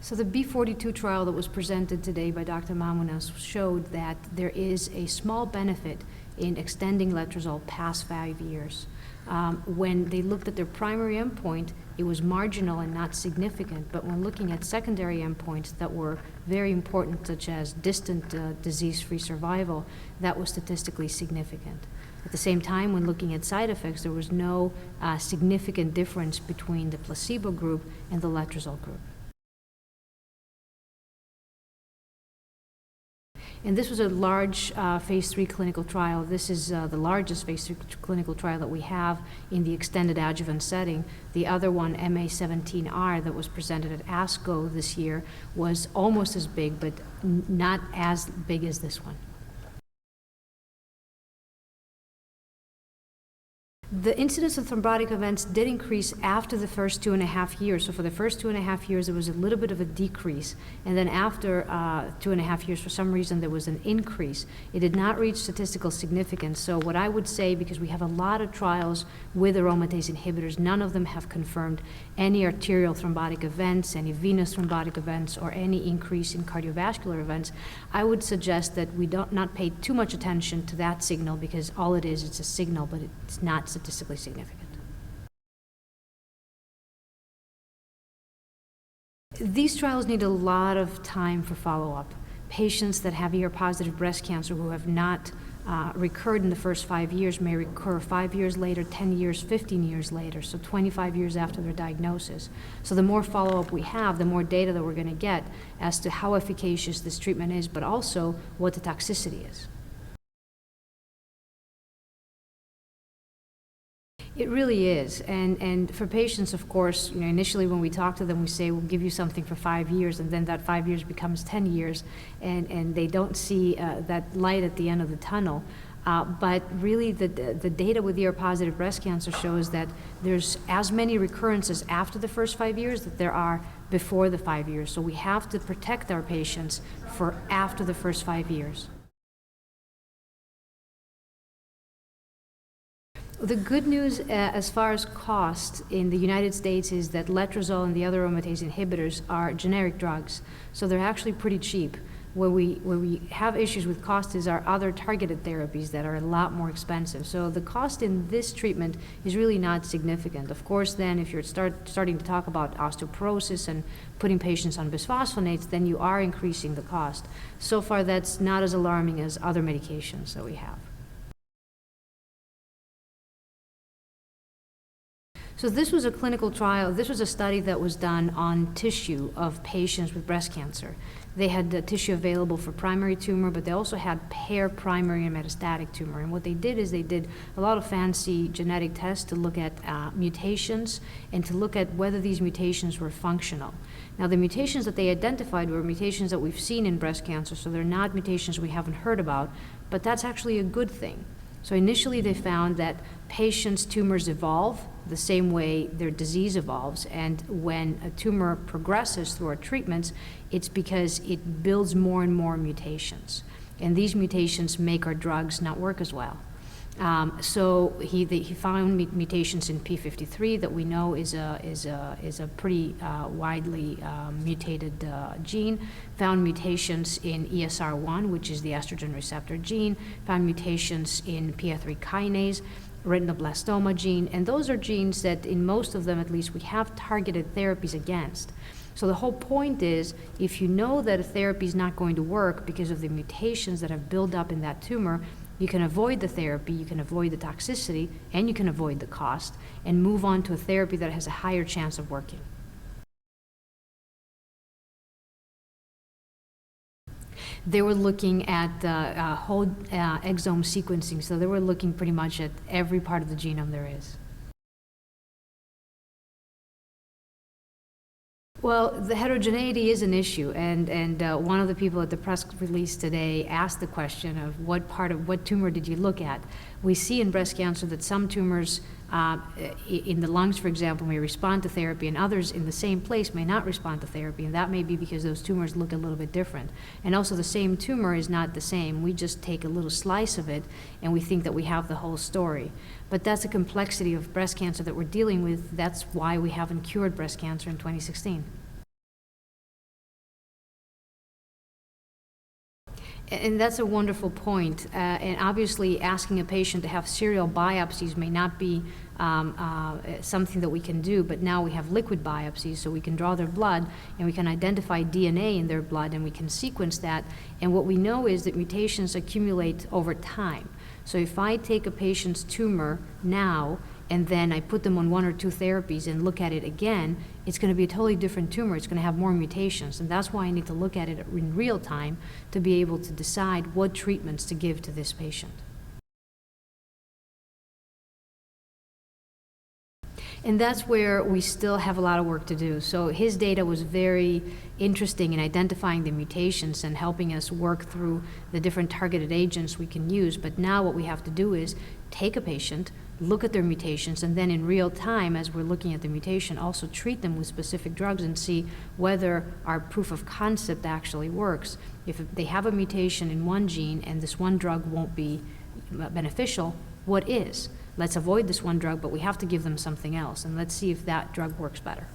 So the B42 trial that was presented today by Dr. Mamounas showed that there is a small benefit in extending letrozole past 5 years. When they looked at their primary endpoint, it was marginal and not significant, but when looking at secondary endpoints that were very important, such as distant disease-free survival, that was statistically significant. At the same time, when looking at side effects, there was no significant difference between the placebo group and the letrozole group. And this was a large phase 3 clinical trial. This is the largest phase 3 clinical trial that we have in the extended adjuvant setting. The other one, MA17R, that was presented at ASCO this year, was almost as big, but not as big as this one. The incidence of thrombotic events did increase after the first 2.5 years. So for the first 2.5 years, there was a little bit of a decrease. And then after 2.5 years, for some reason, there was an increase. It did not reach statistical significance. So what I would say, because we have a lot of trials with aromatase inhibitors, none of them have confirmed any arterial thrombotic events, any venous thrombotic events, or any increase in cardiovascular events, I would suggest that we not pay too much attention to that signal, because all it is, it's a signal, but it's not statistically significant. These trials need a lot of time for follow-up. Patients that have ER-positive breast cancer who have not recurred in the first 5 years may recur 5 years later, 10 years, 15 years later, so 25 years after their diagnosis. So the more follow-up we have, the more data that we're going to get as to how efficacious this treatment is, but also what the toxicity is. It really is, and for patients, of course, initially when we talk to them, we say we'll give you something for 5 years, and then that 5 years becomes 10 years, and they don't see that light at the end of the tunnel. But really, the data with ER-positive breast cancer shows that there's as many recurrences after the first 5 years that there are before the 5 years. So we have to protect our patients for after the first 5 years. The good news as far as cost in the United States is that letrozole and the other aromatase inhibitors are generic drugs, so they're actually pretty cheap. Where we have issues with cost is our other targeted therapies that are a lot more expensive. So the cost in this treatment is really not significant. Of course, then if you're starting to talk about osteoporosis and putting patients on bisphosphonates, then you are increasing the cost. So far, that's not as alarming as other medications that we have. So this was a clinical trial. This was a study that was done on tissue of patients with breast cancer. They had the tissue available for primary tumor, but they also had pair primary and metastatic tumor. And what they did is they did a lot of fancy genetic tests to look at mutations and to look at whether these mutations were functional. Now, the mutations that they identified were mutations that we've seen in breast cancer, so they're not mutations we haven't heard about, but that's actually a good thing. So initially they found that patients' tumors evolve the same way their disease evolves, and when a tumor progresses through our treatments, it's because it builds more and more mutations. And these mutations make our drugs not work as well. So he found mutations in P53 that we know is a pretty widely mutated gene. Found mutations in ESR1, which is the estrogen receptor gene. Found mutations in PI3 kinase, retinoblastoma gene, and those are genes that, in most of them at least, we have targeted therapies against. So the whole point is, if you know that a therapy is not going to work because of the mutations that have built up in that tumor, you can avoid the therapy, you can avoid the toxicity, and you can avoid the cost, and move on to a therapy that has a higher chance of working. They were looking at whole exome sequencing, so they were looking pretty much at every part of the genome there is. Well, the heterogeneity is an issue, and one of the people at the press release today asked the question of what tumor did you look at? We see in breast cancer that some tumors in the lungs, for example, may respond to therapy, and others in the same place may not respond to therapy, and that may be because those tumors look a little bit different. And also the same tumor is not the same. We just take a little slice of it, and we think that we have the whole story. But that's the complexity of breast cancer that we're dealing with. That's why we haven't cured breast cancer in 2016. And that's a wonderful point. And obviously, asking a patient to have serial biopsies may not be something that we can do, but now we have liquid biopsies, so we can draw their blood and we can identify DNA in their blood and we can sequence that. And what we know is that mutations accumulate over time. So if I take a patient's tumor now and then I put them on 1 or 2 therapies and look at it again, it's going to be a totally different tumor. It's going to have more mutations. And that's why I need to look at it in real time to be able to decide what treatments to give to this patient. And that's where we still have a lot of work to do. So his data was very interesting in identifying the mutations and helping us work through the different targeted agents we can use. But now what we have to do is take a patient, look at their mutations, and then in real time, as we're looking at the mutation, also treat them with specific drugs and see whether our proof of concept actually works. If they have a mutation in one gene and this one drug won't be beneficial, what is? Let's avoid this one drug, but we have to give them something else, and let's see if that drug works better.